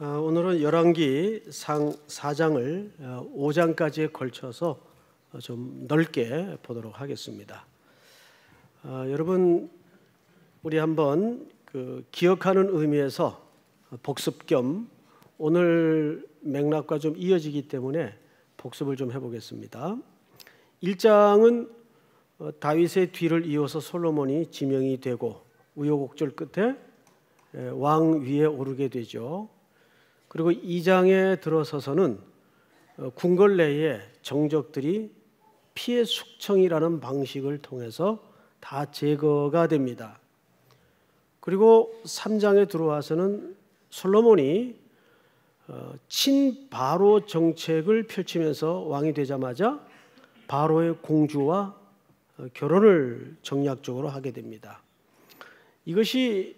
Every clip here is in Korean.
오늘은 열왕기 상 4장을 5장까지에 걸쳐서 좀 넓게 보도록 하겠습니다. 여러분, 우리 한번 기억하는 의미에서 복습 겸 오늘 맥락과 좀 이어지기 때문에 복습을 좀 해보겠습니다. 1장은 다윗의 뒤를 이어서 솔로몬이 지명이 되고 우여곡절 끝에 왕 위에 오르게 되죠. 그리고 2장에 들어서서는 궁궐 내에 정적들이 피해 숙청이라는 방식을 통해서 다 제거가 됩니다. 그리고 3장에 들어와서는 솔로몬이 친바로 정책을 펼치면서 왕이 되자마자 바로의 공주와 결혼을 정략적으로 하게 됩니다. 이것이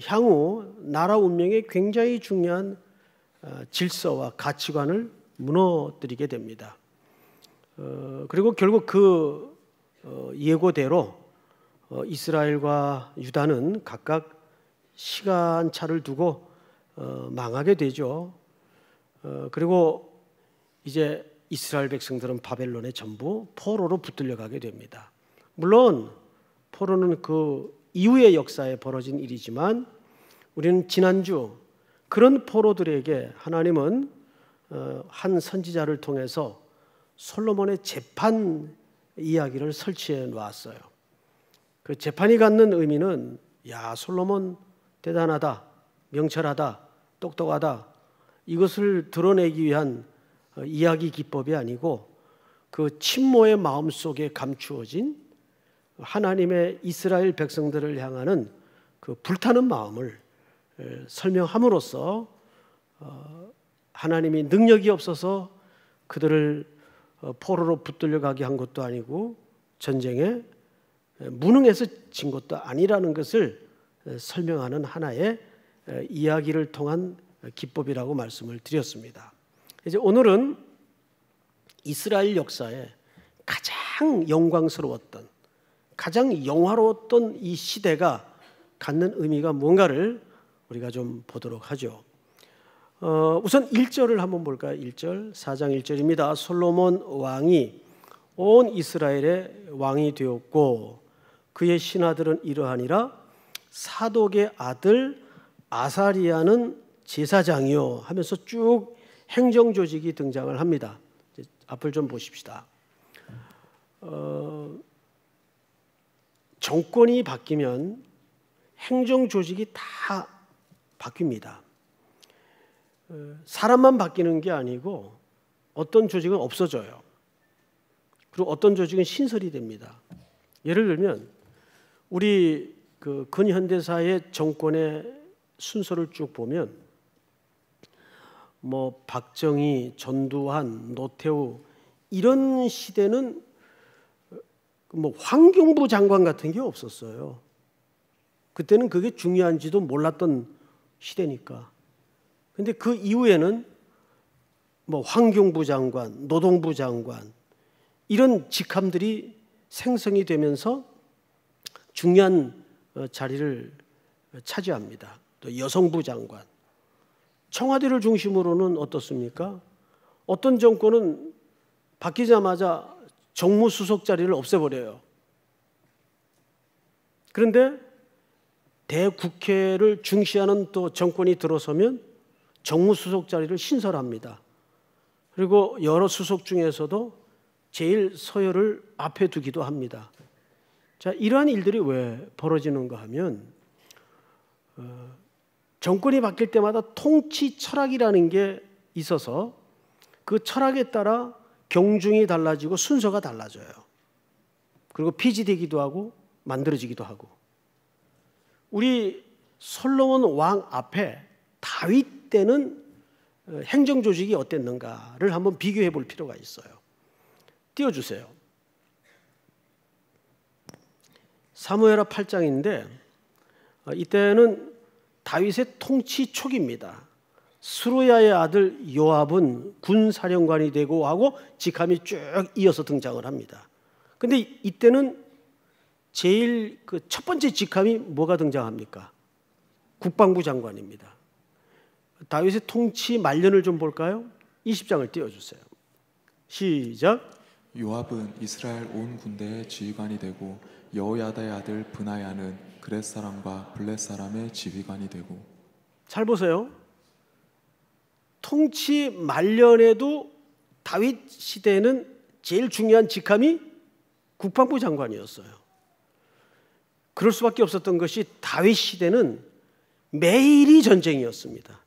향후 나라 운명에 굉장히 중요한 질서와 가치관을 무너뜨리게 됩니다. 그리고 결국 그 예고대로 이스라엘과 유다는 각각 시간차를 두고 망하게 되죠. 그리고 이제 이스라엘 백성들은 바벨론에 전부 포로로 붙들려 가게 됩니다. 물론 포로는 그 이후의 역사에 벌어진 일이지만 우리는 지난주 그런 포로들에게 하나님은 한 선지자를 통해서 솔로몬의 재판 이야기를 설치해 놓았어요. 그 재판이 갖는 의미는 야, 솔로몬 대단하다, 명철하다, 똑똑하다, 이것을 드러내기 위한 이야기 기법이 아니고 그 친모의 마음속에 감추어진 하나님의 이스라엘 백성들을 향하는 그 불타는 마음을 설명함으로써 하나님이 능력이 없어서 그들을 포로로 붙들려 가게 한 것도 아니고 전쟁에 무능해서 진 것도 아니라는 것을 설명하는 하나의 이야기를 통한 기법이라고 말씀을 드렸습니다. 이제 오늘은 이스라엘 역사에 가장 영광스러웠던, 가장 영화로웠던 이 시대가 갖는 의미가 뭔가를 우리가 좀 보도록 하죠. 우선 1절을 한번 볼까요? 1절, 4장 1절입니다. 솔로몬 왕이 온 이스라엘의 왕이 되었고 그의 신하들은 이러하니라. 사독의 아들 아사리야는 제사장이요 하면서 쭉 행정조직이 등장을 합니다. 이제 앞을 좀 보십시다. 정권이 바뀌면 행정조직이 다 바뀝니다. 사람만 바뀌는 게 아니고 어떤 조직은 없어져요. 그리고 어떤 조직은 신설이 됩니다. 예를 들면 우리 그 근현대사의 정권의 순서를 쭉 보면 뭐 박정희, 전두환, 노태우 이런 시대는 뭐 환경부 장관 같은 게 없었어요. 그때는 그게 중요한지도 몰랐던 시대니까. 근데 그 이후에는 뭐 환경부 장관, 노동부 장관 이런 직함들이 생성이 되면서 중요한 자리를 차지합니다. 또 여성부 장관, 청와대를 중심으로는 어떻습니까? 어떤 정권은 바뀌자마자 정무수석 자리를 없애버려요. 그런데 대국회를 중시하는 또 정권이 들어서면 정무수석 자리를 신설합니다. 그리고 여러 수석 중에서도 제일 서열을 앞에 두기도 합니다. 자, 이러한 일들이 왜 벌어지는가 하면 정권이 바뀔 때마다 통치 철학이라는 게 있어서 그 철학에 따라 경중이 달라지고 순서가 달라져요. 그리고 폐지되기도 하고 만들어지기도 하고. 우리 솔로몬 왕 앞에 다윗 때는 행정조직이 어땠는가를 한번 비교해 볼 필요가 있어요. 띄워주세요. 사무엘하 8장인데 이때는 다윗의 통치 초기입니다. 스루야의 아들 요압은 군사령관이 되고 하고 직함이 쭉 이어서 등장을 합니다. 그런데 이때는 제일 그 첫 번째 직함이 뭐가 등장합니까? 국방부 장관입니다. 다윗의 통치 말년을 좀 볼까요? 20장을 띄워주세요. 시작. 요압은 이스라엘 온 군대의 지휘관이 되고 여호야다의 아들 브나야는 그렛 사람과 블렛 사람의 지휘관이 되고. 잘 보세요. 통치 말년에도 다윗 시대에는 제일 중요한 직함이 국방부 장관이었어요. 그럴 수밖에 없었던 것이 다윗 시대는 매일이 전쟁이었습니다.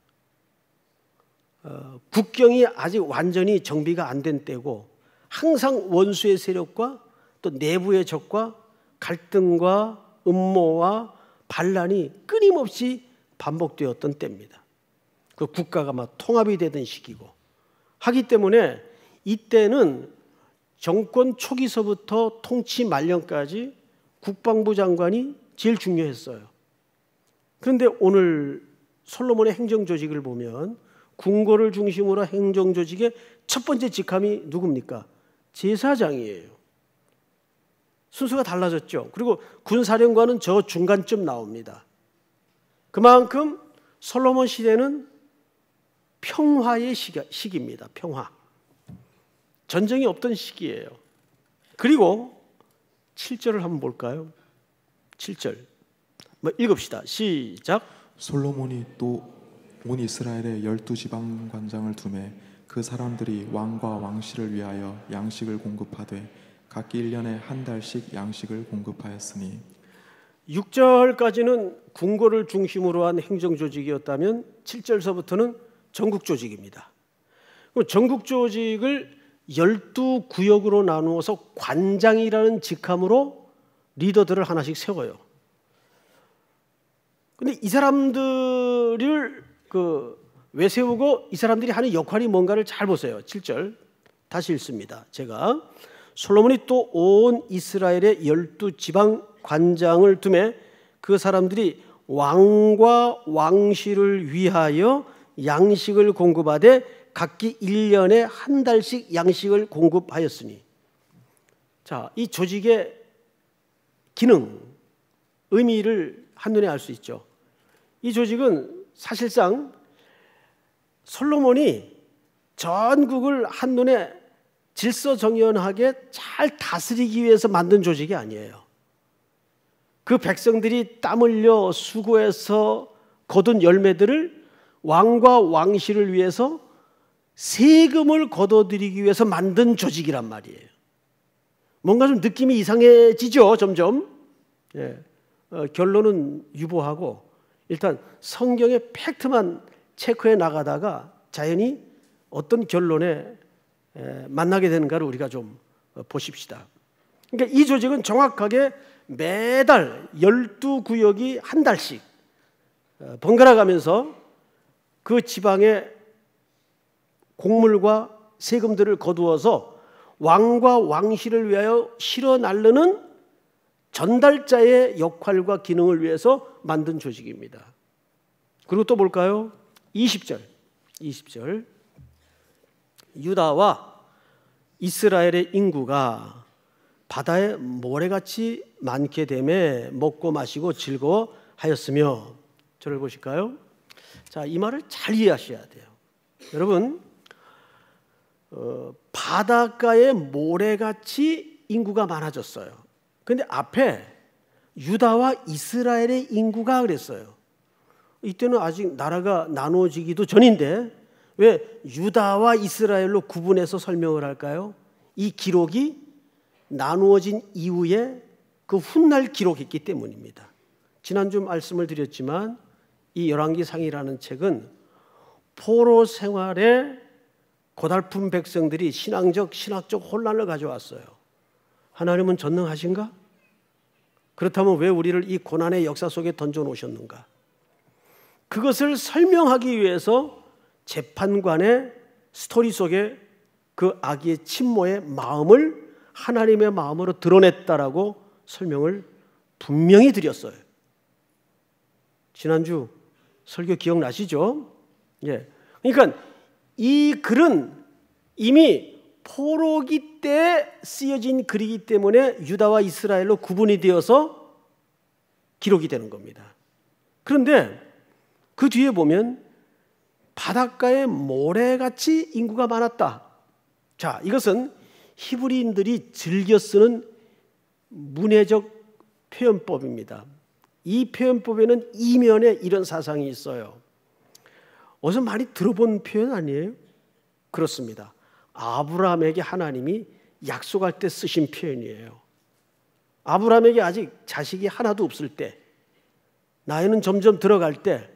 국경이 아직 완전히 정비가 안 된 때고 항상 원수의 세력과 또 내부의 적과 갈등과 음모와 반란이 끊임없이 반복되었던 때입니다. 그 국가가 막 통합이 되던 시기고 하기 때문에 이때는 정권 초기서부터 통치 말년까지 국방부 장관이 제일 중요했어요. 그런데 오늘 솔로몬의 행정조직을 보면 궁궐을 중심으로 행정조직의 첫 번째 직함이 누굽니까? 제사장이에요. 순서가 달라졌죠. 그리고 군사령관은 저 중간쯤 나옵니다. 그만큼 솔로몬 시대는 평화의 시기입니다. 평화. 전쟁이 없던 시기예요. 그리고 7절을 한번 볼까요? 7절 읽읍시다. 시작. 솔로몬이 또 온 이스라엘의 12지방 관장을 두매 그 사람들이 왕과 왕실을 위하여 양식을 공급하되 각기 1년에 한 달씩 양식을 공급하였으니. 6절까지는 궁궐을 중심으로 한 행정조직이었다면 7절서부터는 전국조직입니다. 전국조직을 12구역으로 나누어서 관장이라는 직함으로 리더들을 하나씩 세워요. 근데 이 사람들을 왜 세우고 이 사람들이 하는 역할이 뭔가를 잘 보세요. 7절 다시 읽습니다. 제가 솔로몬이 또 온 이스라엘의 12지방 관장을 두매 그 사람들이 왕과 왕실을 위하여 양식을 공급하되 각기 1년에 한 달씩 양식을 공급하였으니. 자, 이 조직의 기능, 의미를 한눈에 알 수 있죠. 이 조직은 사실상 솔로몬이 전국을 한눈에 질서정연하게 잘 다스리기 위해서 만든 조직이 아니에요. 그 백성들이 땀 흘려 수고해서 거둔 열매들을 왕과 왕실을 위해서 세금을 거둬들이기 위해서 만든 조직이란 말이에요. 뭔가 좀 느낌이 이상해지죠, 점점. 결론은 유보하고 일단 성경의 팩트만 체크해 나가다가 자연히 어떤 결론에 만나게 되는가를 우리가 좀 보십시다. 그러니까 이 조직은 정확하게 매달 12구역이 한 달씩 번갈아 가면서 그 지방의 곡물과 세금들을 거두어서 왕과 왕실을 위하여 실어 나르는 전달자의 역할과 기능을 위해서 만든 조직입니다. 그리고 또 볼까요? 20절 유다와 이스라엘의 인구가 바다에 모래같이 많게 되매 먹고 마시고 즐거워하였으며. 저를 보실까요? 자, 이 말을 잘 이해하셔야 돼요. 여러분, 바닷가에 모래같이 인구가 많아졌어요. 그런데 앞에 유다와 이스라엘의 인구가 그랬어요. 이때는 아직 나라가 나누어지기도 전인데 왜 유다와 이스라엘로 구분해서 설명을 할까요? 이 기록이 나누어진 이후에 그 훗날 기록했기 때문입니다. 지난주 말씀을 드렸지만 이 열왕기상이라는 책은 포로 생활에 고달픈 백성들이 신학적 혼란을 가져왔어요. 하나님은 전능하신가? 그렇다면 왜 우리를 이 고난의 역사 속에 던져놓으셨는가? 그것을 설명하기 위해서 재판관의 스토리 속에 그 아기의 친모의 마음을 하나님의 마음으로 드러냈다라고 설명을 분명히 드렸어요. 지난주 설교 기억나시죠? 예. 그러니까 이 글은 이미 포로기 때 쓰여진 글이기 때문에 유다와 이스라엘로 구분이 되어서 기록이 되는 겁니다. 그런데 그 뒤에 보면 바닷가에 모래같이 인구가 많았다. 자, 이것은 히브리인들이 즐겨 쓰는 문해적 표현법입니다. 이 표현법에는 이면에 이런 사상이 있어요. 어디서 많이 들어본 표현 아니에요? 그렇습니다. 아브라함에게 하나님이 약속할 때 쓰신 표현이에요. 아브라함에게 아직 자식이 하나도 없을 때, 나이는 점점 들어갈 때,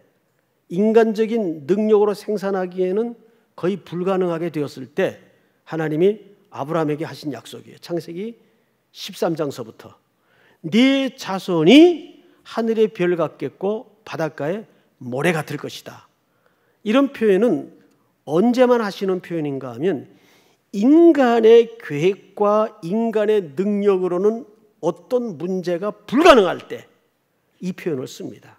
인간적인 능력으로 생산하기에는 거의 불가능하게 되었을 때 하나님이 아브라함에게 하신 약속이에요. 창세기 13장서부터 네 자손이 하늘의 별 같겠고 바닷가에 모래 같을 것이다. 이런 표현은 언제만 하시는 표현인가 하면 인간의 계획과 인간의 능력으로는 어떤 문제가 불가능할 때 이 표현을 씁니다.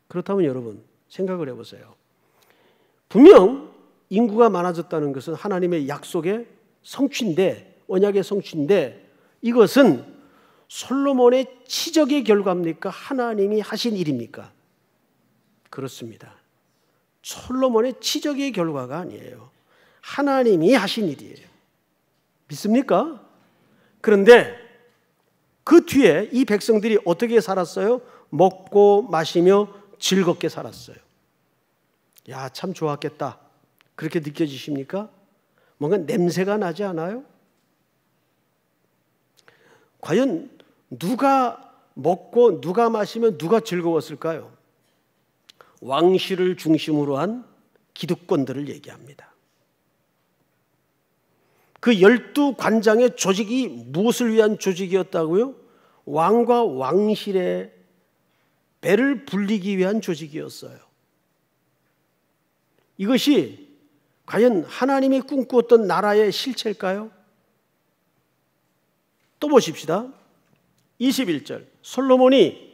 그렇다면 여러분 생각을 해보세요. 분명 인구가 많아졌다는 것은 하나님의 약속의 성취인데, 언약의 성취인데, 이것은 솔로몬의 치적의 결과입니까? 하나님이 하신 일입니까? 그렇습니다. 솔로몬의 치적의 결과가 아니에요. 하나님이 하신 일이에요. 믿습니까? 그런데 그 뒤에 이 백성들이 어떻게 살았어요? 먹고 마시며 즐겁게 살았어요. 야, 참 좋았겠다. 그렇게 느껴지십니까? 뭔가 냄새가 나지 않아요? 과연 누가 먹고 누가 마시면 누가 즐거웠을까요? 왕실을 중심으로 한 기득권들을 얘기합니다. 그 12관장의 조직이 무엇을 위한 조직이었다고요? 왕과 왕실의 배를 불리기 위한 조직이었어요. 이것이 과연 하나님이 꿈꾸었던 나라의 실체일까요? 또 보십시다. 21절, 솔로몬이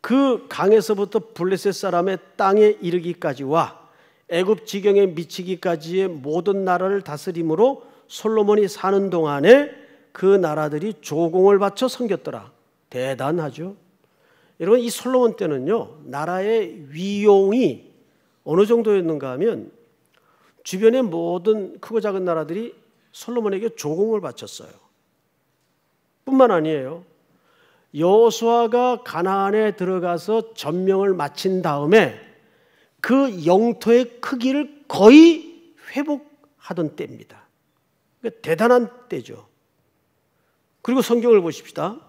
그 강에서부터 블레셋 사람의 땅에 이르기까지와 애굽 지경에 미치기까지의 모든 나라를 다스림으로 솔로몬이 사는 동안에 그 나라들이 조공을 바쳐 섬겼더라. 대단하죠. 여러분, 이 솔로몬 때는요, 나라의 위용이 어느 정도였는가 하면 주변의 모든 크고 작은 나라들이 솔로몬에게 조공을 바쳤어요. 뿐만 아니에요. 여호수아가 가나안에 들어가서 점령을 마친 다음에 그 영토의 크기를 거의 회복하던 때입니다. 그러니까 대단한 때죠. 그리고 성경을 보십시다.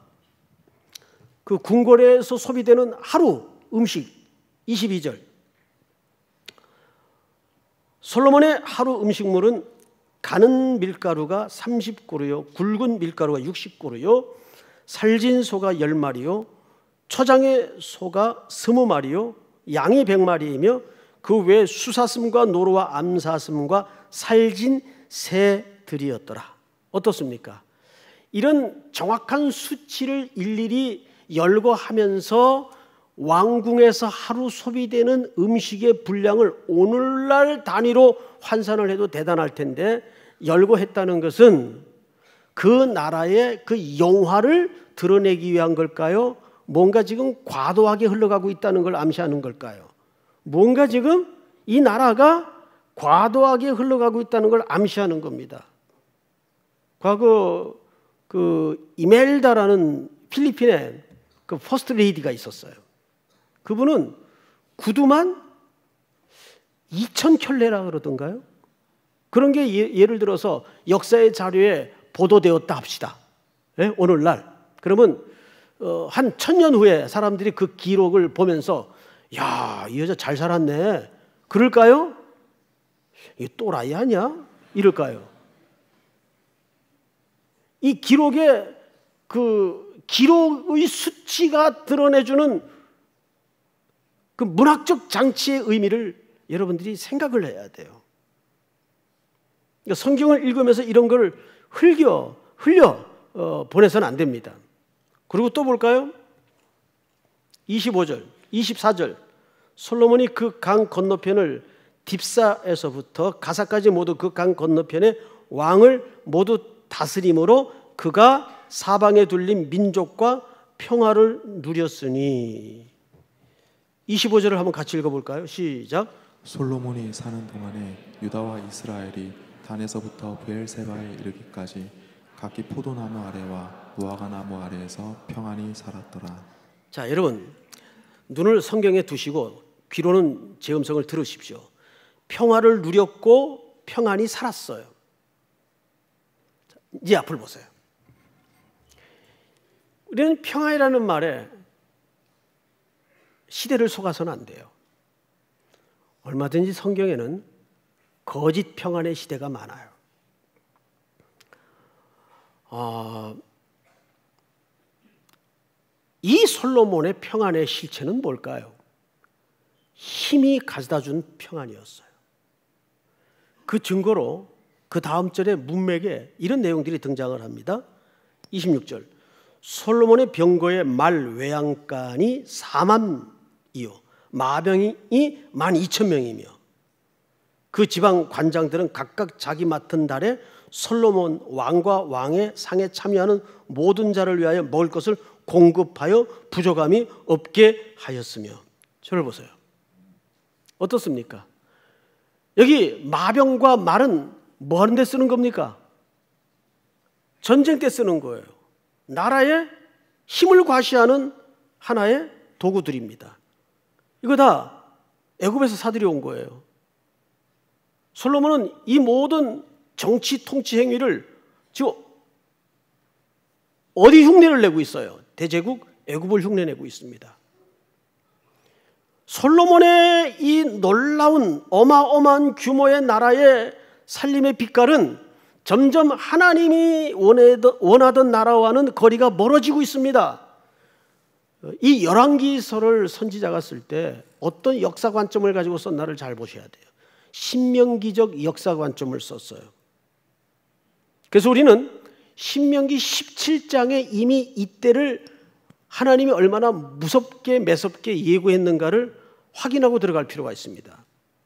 그 궁궐에서 소비되는 하루 음식 22절. 솔로몬의 하루 음식물은 가는 밀가루가 30그루요, 굵은 밀가루가 60그루요, 살진 소가 10마리요, 초장의 소가 20마리요, 양이 100마리이며 그 외에 수사슴과 노루와 암사슴과 살진 새들이었더라. 어떻습니까? 이런 정확한 수치를 일일이 열거하면서 왕궁에서 하루 소비되는 음식의 분량을 오늘날 단위로 환산을 해도 대단할 텐데, 열거했다는 것은 그 나라의 그 영화를 드러내기 위한 걸까요? 뭔가 지금 과도하게 흘러가고 있다는 걸 암시하는 걸까요? 뭔가 지금 이 나라가 과도하게 흘러가고 있다는 걸 암시하는 겁니다. 과거 그 이멜다라는 필리핀에 그 퍼스트 레이디가 있었어요. 그분은 구두만 2,000켤레라 그러던가요? 그런 게 예를 들어서 역사의 자료에 보도되었다 합시다. 네? 오늘날. 그러면 한 1000년 후에 사람들이 그 기록을 보면서 야, 이 여자 잘 살았네. 그럴까요? 이 또라이 아니야? 이럴까요? 이 기록에 그 기록의 수치가 드러내주는 그 문학적 장치의 의미를 여러분들이 생각을 해야 돼요. 그러니까 성경을 읽으면서 이런 걸 흘려 보내서는 안 됩니다. 그리고 또 볼까요? 25절, 24절. 솔로몬이 그 강 건너편을 딥사에서부터 가사까지 모두 그 강 건너편의 왕을 모두 다스림으로 그가 사방에 둘린 민족과 평화를 누렸으니. 25절을 한번 같이 읽어볼까요? 시작. 솔로몬이 사는 동안에 유다와 이스라엘이 단에서부터 브엘세바에 이르기까지 각기 포도나무 아래와 무화과 나무 아래에서 평안히 살았더라. 자, 여러분 눈을 성경에 두시고 귀로는 제 음성을 들으십시오. 평화를 누렸고 평안히 살았어요. 이제 앞을 보세요. 우리는 평안이라는 말에 시대를 속아서는 안 돼요. 얼마든지 성경에는 거짓 평안의 시대가 많아요. 이 솔로몬의 평안의 실체는 뭘까요? 힘이 가져다 준 평안이었어요. 그 증거로 그 다음 절의 문맥에 이런 내용들이 등장을 합니다. 26절 솔로몬의 병거의 말 외양간이 4만이요 마병이 12,000명이며 그 지방 관장들은 각각 자기 맡은 달에 솔로몬 왕과 왕의 상에 참여하는 모든 자를 위하여 먹을 것을 공급하여 부족함이 없게 하였으며. 저를 보세요. 어떻습니까? 여기 마병과 말은 뭐 하는 데 쓰는 겁니까? 전쟁 때 쓰는 거예요. 나라의 힘을 과시하는 하나의 도구들입니다. 이거 다 애굽에서 사들여 온 거예요. 솔로몬은 이 모든 정치 통치 행위를 지금 어디 흉내를 내고 있어요? 대제국 애굽을 흉내내고 있습니다. 솔로몬의 이 놀라운 어마어마한 규모의 나라의 살림의 빛깔은 점점 하나님이 원하던 나라와는 거리가 멀어지고 있습니다. 이 열왕기서를 선지자가 쓸 때 어떤 역사 관점을 가지고 썼나를 잘 보셔야 돼요. 신명기적 역사 관점을 썼어요. 그래서 우리는 신명기 17장에 이미 이때를 하나님이 얼마나 무섭게 매섭게 예고했는가를 확인하고 들어갈 필요가 있습니다.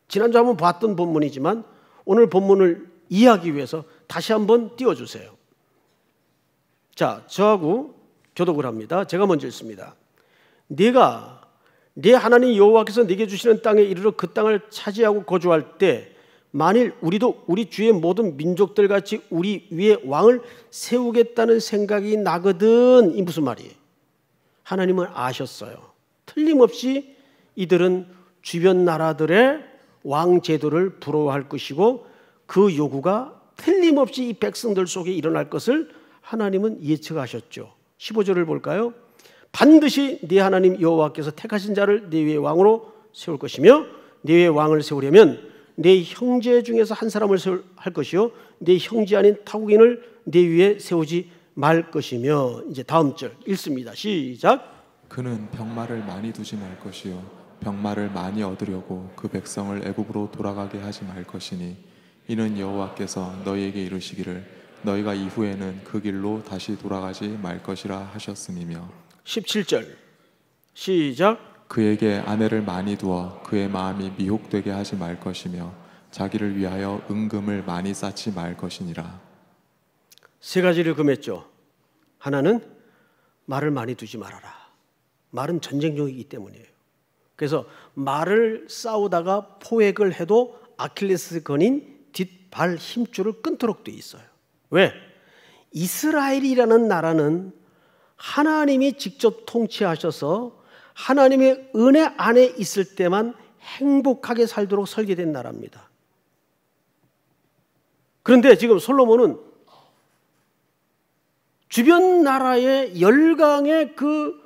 지난주 한번 봤던 본문이지만 오늘 본문을 이해하기 위해서 다시 한번 띄워주세요. 자, 저하고 교독을 합니다. 제가 먼저 읽습니다. 네가 네 하나님 여호와께서 네게 주시는 땅에 이르러 그 땅을 차지하고 거주할 때 만일 우리도 우리 주의 모든 민족들 같이 우리 위에 왕을 세우겠다는 생각이 나거든. 이 무슨 말이에요? 하나님은 아셨어요. 틀림없이 이들은 주변 나라들의 왕 제도를 부러워할 것이고 그 요구가 틀림없이 이 백성들 속에 일어날 것을 하나님은 예측하셨죠. 15절을 볼까요? 반드시 네 하나님 여호와께서 택하신 자를 네 위에 왕으로 세울 것이며 네 위에 왕을 세우려면 네 형제 중에서 한 사람을 할 것이요 네 형제 아닌 타국인을 네 위에 세우지 말 것이며. 이제 다음 절 읽습니다. 시작. 그는 병마를 많이 두지 말 것이요 병마를 많이 얻으려고 그 백성을 애굽으로 돌아가게 하지 말 것이니 이는 여호와께서 너희에게 이르시기를 너희가 이후에는 그 길로 다시 돌아가지 말 것이라 하셨음이며. 17절 시작. 그에게 아내를 많이 두어 그의 마음이 미혹되게 하지 말 것이며 자기를 위하여 은금을 많이 쌓지 말 것이니라. 세 가지를 금했죠. 하나는 말을 많이 두지 말아라. 말은 전쟁용이기 때문이에요. 그래서 말을 싸우다가 포획을 해도 아킬레스건인 뒷발 힘줄을 끊도록 돼 있어요. 왜? 이스라엘이라는 나라는 하나님이 직접 통치하셔서 하나님의 은혜 안에 있을 때만 행복하게 살도록 설계된 나라입니다. 그런데 지금 솔로몬은 주변 나라의 열강의 그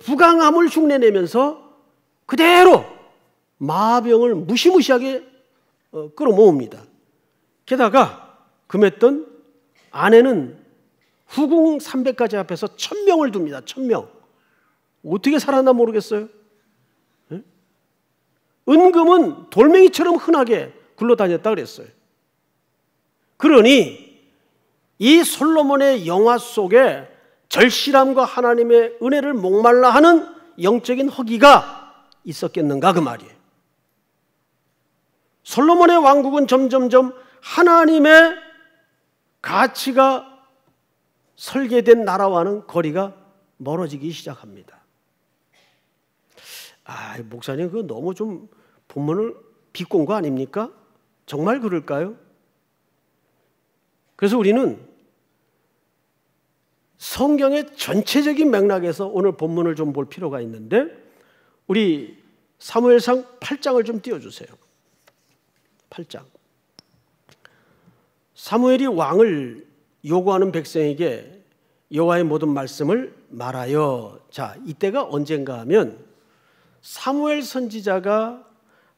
부강함을 흉내내면서 그대로 마병을 무시무시하게 끌어모읍니다. 게다가 금했던 아내는 후궁 300가지 앞에서 1000명을 둡니다. 1000명. 어떻게 살았나 모르겠어요. 네? 은금은 돌멩이처럼 흔하게 굴러다녔다 그랬어요. 그러니 이 솔로몬의 영화 속에 절실함과 하나님의 은혜를 목말라 하는 영적인 허기가 있었겠는가 그 말이에요. 솔로몬의 왕국은 점점점 하나님의 가치가 설계된 나라와는 거리가 멀어지기 시작합니다. 목사님 그거 너무 좀 본문을 비꼰 거 아닙니까? 정말 그럴까요? 그래서 우리는 성경의 전체적인 맥락에서 오늘 본문을 좀 볼 필요가 있는데, 우리 사무엘상 8장을 좀 띄워주세요. 8장. 사무엘이 왕을 요구하는 백성에게 여호와의 모든 말씀을 말하여. 자, 이때가 언젠가 하면 사무엘 선지자가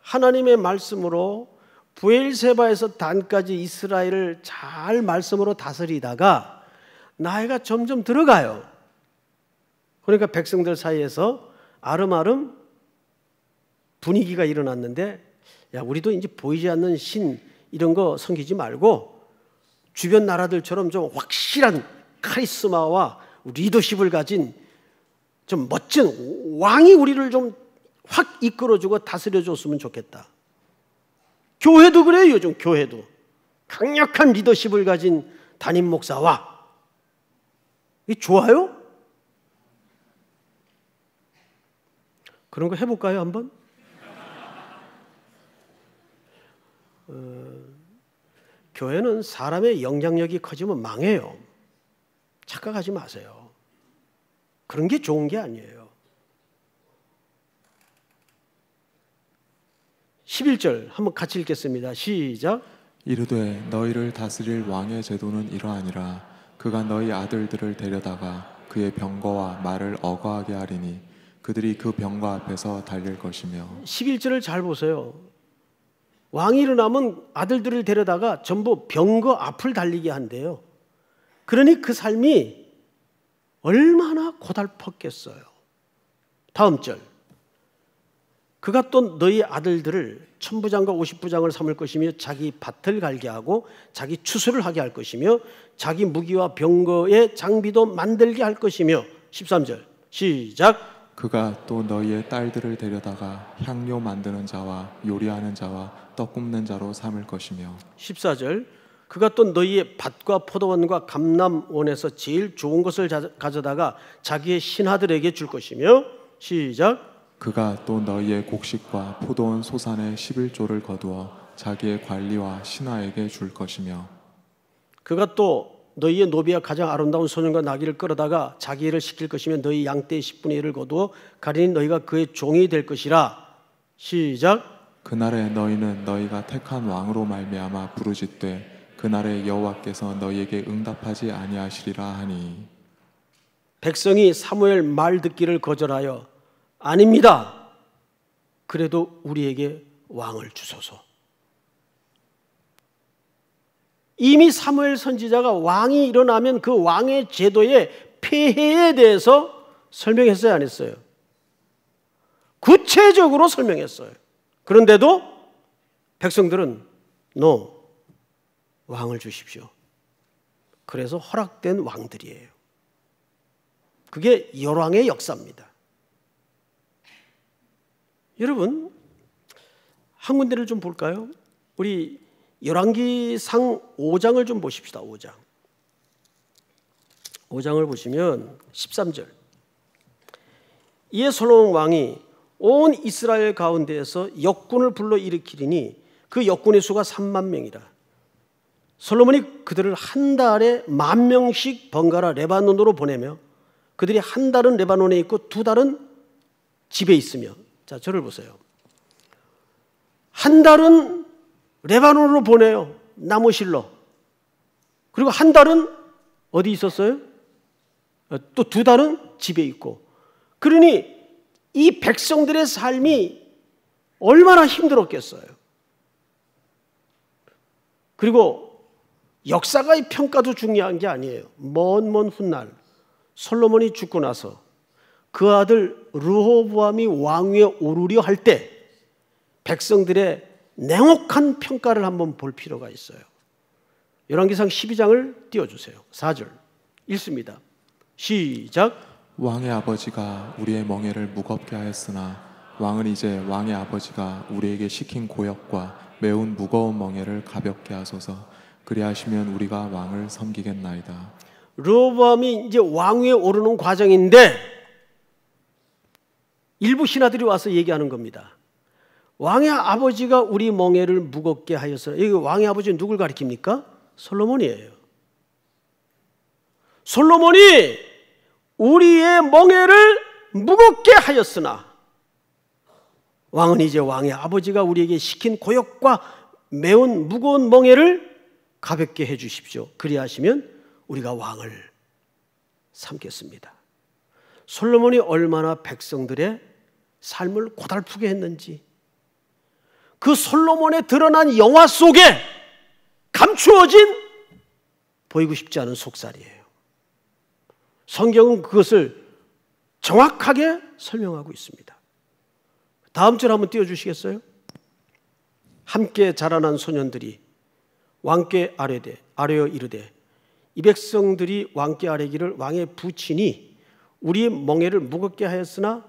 하나님의 말씀으로 브엘세바에서 단까지 이스라엘을 잘 말씀으로 다스리다가 나이가 점점 들어가요. 그러니까 백성들 사이에서 아름아름 분위기가 일어났는데, 야, 우리도 이제 보이지 않는 신 이런 거 섬기지 말고 주변 나라들처럼 좀 확실한 카리스마와 리더십을 가진 좀 멋진 왕이 우리를 좀 확 이끌어주고 다스려줬으면 좋겠다. 교회도 그래요. 요즘 교회도 강력한 리더십을 가진 담임 목사와. 이게 좋아요? 그런 거 해볼까요 한번? 교회는 사람의 영향력이 커지면 망해요. 착각하지 마세요. 그런 게 좋은 게 아니에요. 11절 한번 같이 읽겠습니다. 시작. 이르되 너희를 다스릴 왕의 제도는 이러하니라. 그가 너희 아들들을 데려다가 그의 병거와 말을 어거하게 하리니 그들이 그 병거 앞에서 달릴 것이며. 11절을 잘 보세요. 왕이 일어나면 아들들을 데려다가 전부 병거 앞을 달리게 한대요. 그러니 그 삶이 얼마나 고달팠겠어요. 다음 절. 그가 또 너희 아들들을 천부장과 오십부장을 삼을 것이며 자기 밭을 갈게 하고 자기 추수를 하게 할 것이며 자기 무기와 병거의 장비도 만들게 할 것이며. 13절 시작. 그가 또 너희의 딸들을 데려다가 향료 만드는 자와 요리하는 자와 떡 굽는 자로 삼을 것이며. 14절. 그가 또 너희의 밭과 포도원과 감람원에서 제일 좋은 것을 가져다가 자기의 신하들에게 줄 것이며. 시작. 그가 또 너희의 곡식과 포도원 소산의 11조를 거두어 자기의 관리와 신하에게 줄 것이며. 그가 또 너희의 노비와 가장 아름다운 소년과 나귀를 끌어다가 자기 일을 시킬 것이며 너희 양떼의 10분의 1을 거두어 가리니 너희가 그의 종이 될 것이라. 시작. 그날에 너희는 너희가 택한 왕으로 말미암아 부르짖되 그날에 여호와께서 너희에게 응답하지 아니하시리라 하니. 백성이 사무엘 말 듣기를 거절하여 아닙니다. 그래도 우리에게 왕을 주소서. 이미 사무엘 선지자가 왕이 일어나면 그 왕의 제도의 폐해에 대해서 설명했어요, 안 했어요? 구체적으로 설명했어요. 그런데도 백성들은 no, 왕을 주십시오. 그래서 허락된 왕들이에요. 그게 열왕의 역사입니다. 여러분, 한 군데를 좀 볼까요? 우리 열왕기상 5장을 좀 보십시다. 5장을 보시면 13절. 이에 솔로몬 왕이 온 이스라엘 가운데에서 역군을 불러일으키리니 그 역군의 수가 3만 명이라. 솔로몬이 그들을 한 달에 10,000명씩 번갈아 레바논으로 보내며 그들이 한 달은 레바논에 있고 2달은 집에 있으며. 자, 저를 보세요. 한 달은 레바논으로 보내요. 나무 실러. 그리고 한 달은 어디 있었어요? 또 2달은 집에 있고. 그러니 이 백성들의 삶이 얼마나 힘들었겠어요. 그리고 역사가의 평가도 중요한 게 아니에요. 먼 훗날 솔로몬이 죽고 나서 그 아들 르호보암이 왕위에 오르려 할 때 백성들의 냉혹한 평가를 한번 볼 필요가 있어요. 열왕기상 12장을 띄워주세요. 4절 읽습니다. 시작. 왕의 아버지가 우리의 멍에를 무겁게 하였으나 왕은 이제 왕의 아버지가 우리에게 시킨 고역과 매운 무거운 멍에를 가볍게 하소서. 그리하시면 우리가 왕을 섬기겠나이다. 르호보암이 이제 왕위에 오르는 과정인데 일부 신하들이 와서 얘기하는 겁니다. 왕의 아버지가 우리 멍에를 무겁게 하였으나, 여기 왕의 아버지는 누굴 가리킵니까? 솔로몬이에요. 솔로몬이 우리의 멍에를 무겁게 하였으나, 왕은 이제 왕의 아버지가 우리에게 시킨 고역과 매운 무거운 멍에를 가볍게 해 주십시오. 그리하시면 우리가 왕을 삼겠습니다. 솔로몬이 얼마나 백성들의 삶을 고달프게 했는지, 그 솔로몬의 드러난 영화 속에 감추어진 보이고 싶지 않은 속살이에요. 성경은 그것을 정확하게 설명하고 있습니다. 다음 절 한번 띄워주시겠어요? 함께 자라난 소년들이 왕께 아뢰어 이르되 이 백성들이 왕께 아뢰기를 왕의 부친이 우리의 멍에를 무겁게 하였으나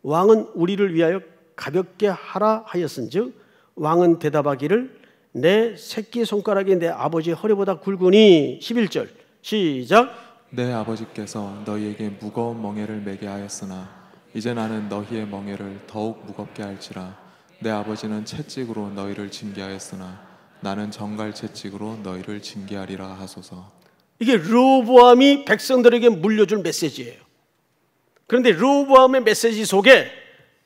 왕은 우리를 위하여 가볍게 하라 하였은즉 왕은 대답하기를 내 새끼손가락이 내 아버지의 허리보다 굵으니 11절 시작. 내 아버지께서 너희에게 무거운 멍에를 매게 하였으나 이제 나는 너희의 멍에를 더욱 무겁게 할지라. 내 아버지는 채찍으로 너희를 징계하였으나 나는 정갈 채찍으로 너희를 징계하리라 하소서. 이게 르호보암이 백성들에게 물려줄 메시지예요. 그런데 르호보암의 메시지 속에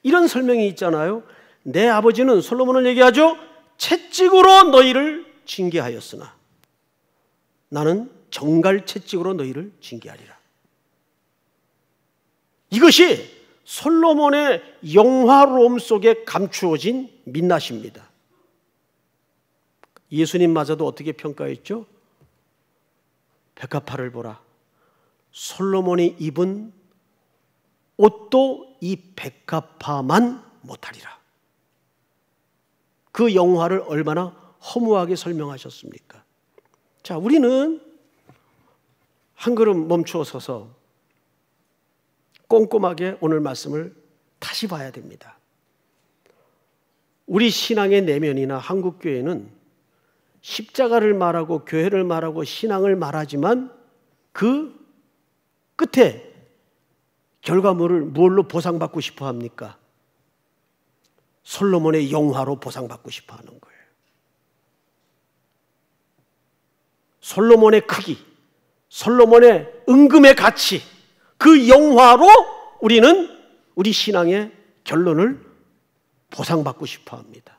이런 설명이 있잖아요. 내 아버지는, 솔로몬을 얘기하죠, 채찍으로 너희를 징계하였으나 나는 정갈 채찍으로 너희를 징계하리라. 이것이 솔로몬의 영화로움 속에 감추어진 민낯입니다. 예수님마저도 어떻게 평가했죠? 백합화를 보라. 솔로몬이 입은 옷도 이 백합화만 못하리라. 그 영화를 얼마나 허무하게 설명하셨습니까? 자, 우리는 한 걸음 멈추어 서서 꼼꼼하게 오늘 말씀을 다시 봐야 됩니다. 우리 신앙의 내면이나 한국교회는 십자가를 말하고 교회를 말하고 신앙을 말하지만 그 끝에 결과물을 무엇로 보상받고 싶어 합니까? 솔로몬의 영화로 보상받고 싶어 하는 거예요. 솔로몬의 크기, 솔로몬의 은금의 가치, 그 영화로 우리는 우리 신앙의 결론을 보상받고 싶어 합니다.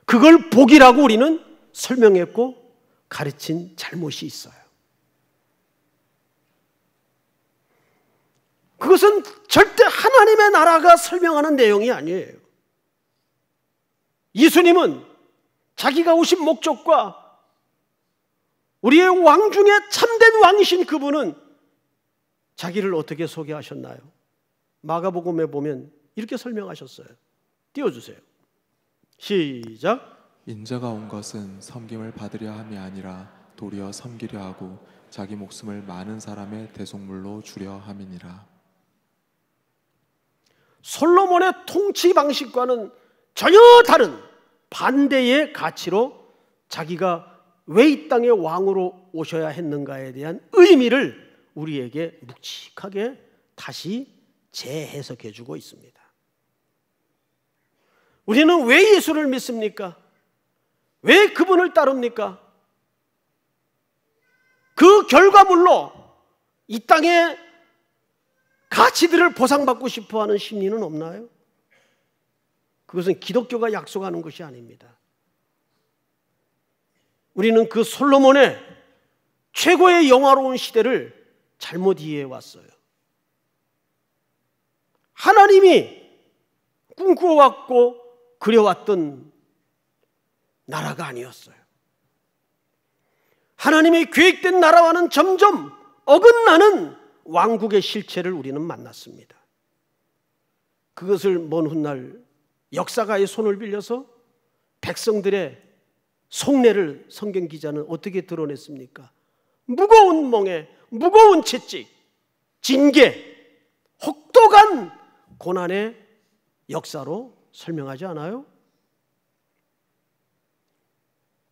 그걸 복이라고 우리는 설명했고 가르친 잘못이 있어요. 그것은 절대 하나님의 나라가 설명하는 내용이 아니에요. 예수님은 자기가 오신 목적과 우리의 왕 중에 참된 왕이신 그분은 자기를 어떻게 소개하셨나요? 마가복음에 보면 이렇게 설명하셨어요. 띄워주세요. 시작. 인자가 온 것은 섬김을 받으려 함이 아니라 도리어 섬기려 하고 자기 목숨을 많은 사람의 대속물로 주려 함이니라. 솔로몬의 통치 방식과는 전혀 다른 반대의 가치로 자기가 왜 이 땅의 왕으로 오셔야 했는가에 대한 의미를 우리에게 묵직하게 다시 재해석해 주고 있습니다. 우리는 왜 예수를 믿습니까? 왜 그분을 따릅니까? 그 결과물로 이 땅의 가치들을 보상받고 싶어하는 심리는 없나요? 그것은 기독교가 약속하는 것이 아닙니다. 우리는 그 솔로몬의 최고의 영화로운 시대를 잘못 이해해 왔어요. 하나님이 꿈꾸어왔고 그려왔던 나라가 아니었어요. 하나님의 계획된 나라와는 점점 어긋나는 왕국의 실체를 우리는 만났습니다. 그것을 먼 훗날 역사가의 손을 빌려서 백성들의 속내를 성경 기자는 어떻게 드러냈습니까? 무거운 멍에, 무거운 채찍, 징계, 혹독한 고난의 역사로 설명하지 않아요?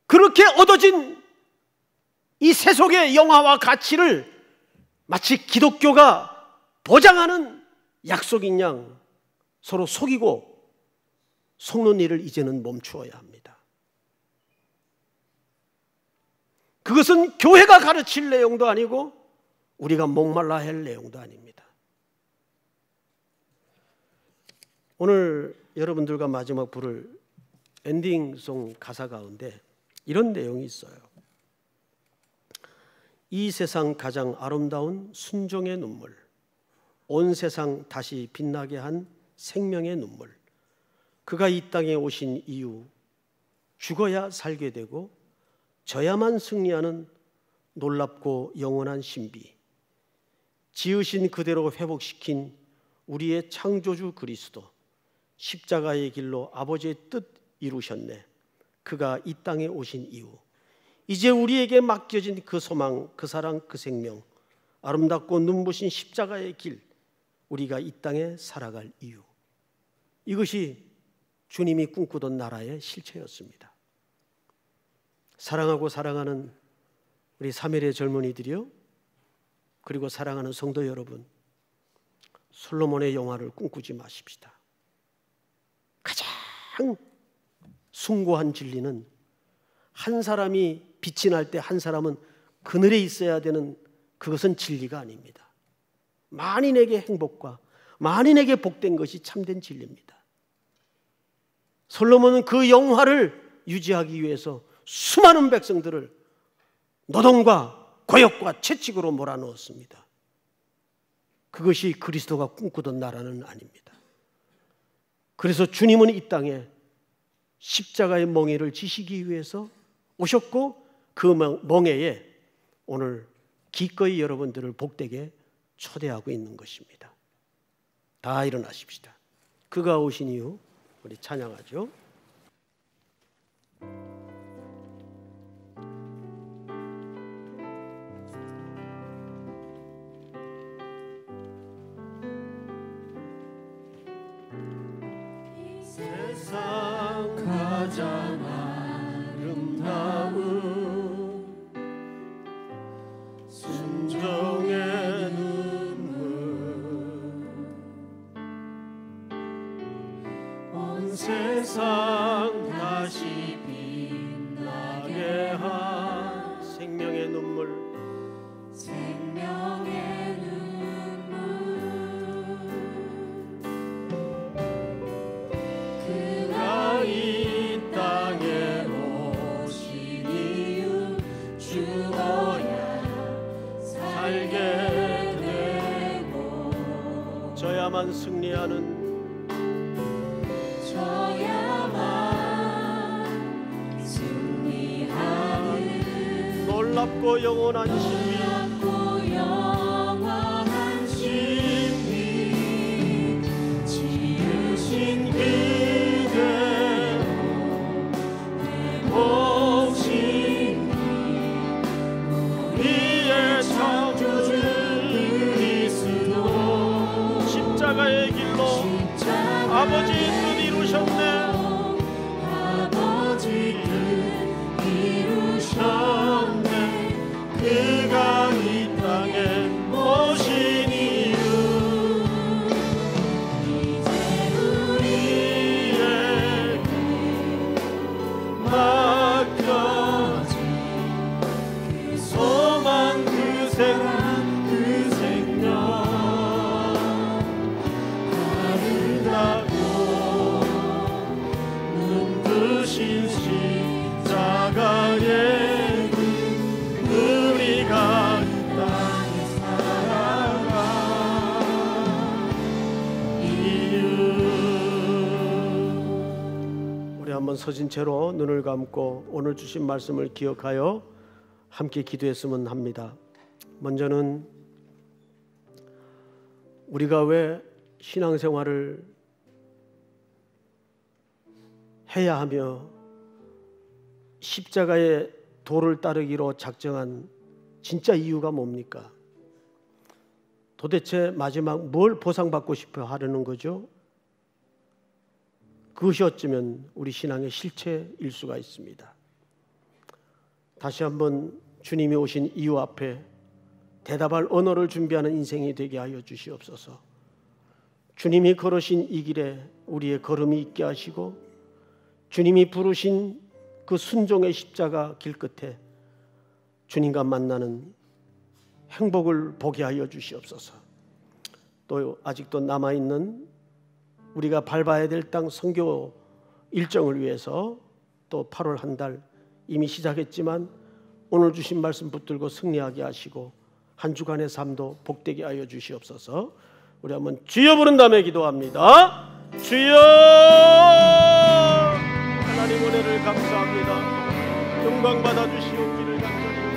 그렇게 얻어진 이 세속의 영화와 가치를 마치 기독교가 보장하는 약속인 양 서로 속이고 속는 일을 이제는 멈추어야 합니다. 그것은 교회가 가르칠 내용도 아니고 우리가 목말라 할 내용도 아닙니다. 오늘 여러분들과 마지막 부를 엔딩송 가사 가운데 이런 내용이 있어요. 이 세상 가장 아름다운 순종의 눈물, 온 세상 다시 빛나게 한 생명의 눈물, 그가 이 땅에 오신 이유, 죽어야 살게 되고 져야만 승리하는 놀랍고 영원한 신비, 지으신 그대로 회복시킨 우리의 창조주 그리스도, 십자가의 길로 아버지의 뜻 이루셨네. 그가 이 땅에 오신 이유, 이제 우리에게 맡겨진 그 소망, 그 사랑, 그 생명, 아름답고 눈부신 십자가의 길, 우리가 이 땅에 살아갈 이유, 이것이 주님이 꿈꾸던 나라의 실체였습니다. 사랑하고 사랑하는 우리 사멜의 젊은이들이요, 그리고 사랑하는 성도 여러분, 솔로몬의 영화를 꿈꾸지 마십시다. 가장 숭고한 진리는 한 사람이 빛이 날 때 한 사람은 그늘에 있어야 되는, 그것은 진리가 아닙니다. 만인에게 행복과 만인에게 복된 것이 참된 진리입니다. 솔로몬은 그 영화를 유지하기 위해서 수많은 백성들을 노동과 고역과 채찍으로 몰아넣었습니다. 그것이 그리스도가 꿈꾸던 나라는 아닙니다. 그래서 주님은 이 땅에 십자가의 멍에를 지시기 위해서 오셨고, 그 멍에에 오늘 기꺼이 여러분들을 복되게 초대하고 있는 것입니다. 다 일어나십시다. 그가 오신 이유 우리 찬양하죠. 세상 가장 아름다운 순종의 눈물, 온 세상 다시 빛나게 한 생명의 눈물, 생명의 눈물, 그가 이 땅에 오신 이유, 죽어야 살게 되고 져야만 승리하는, 져야만 승리하는 놀랍고 영원한 신비, 놀랍고 영원한 신비, 지으신 그대로 회복신 우리의 창조주 그리스도, 십자가의 길로 아버지 뜻 이루셨네. 아버지 뜻 이루셨네. 그가 이 땅에 오신 이유, 이제 우리에게 맡겨진 그 소망, 그 생각, 그 생명, 아름답고 눈부신 십자가의 길, 우리가 이 땅에 살아갈 이유. 우리 한번 서진 채로 눈을 감고 오늘 주신 말씀을 기억하여 함께 기도했으면 합니다. 먼저는 우리가 왜 신앙생활을 해야 하며 십자가의 도를 따르기로 작정한 진짜 이유가 뭡니까? 도대체 마지막 뭘 보상받고 싶어 하려는 거죠? 그것이 어쩌면 우리 신앙의 실체일 수가 있습니다. 다시 한번 주님이 오신 이유 앞에 대답할 언어를 준비하는 인생이 되게 하여 주시옵소서. 주님이 걸으신 이 길에 우리의 걸음이 있게 하시고 주님이 부르신 그 순종의 십자가 길 끝에 주님과 만나는 행복을 보게 하여 주시옵소서. 또 아직도 남아있는 우리가 밟아야 될 땅 선교 일정을 위해서 또 8월 한 달 이미 시작했지만 오늘 주신 말씀 붙들고 승리하게 하시고 한 주간의 삶도 복되게 하여 주시옵소서. 우리 한번 주여 부른 다음에 기도합니다. 주여! 하나님 은혜를 감사합니다. 영광 받아 주시옵기를 간절히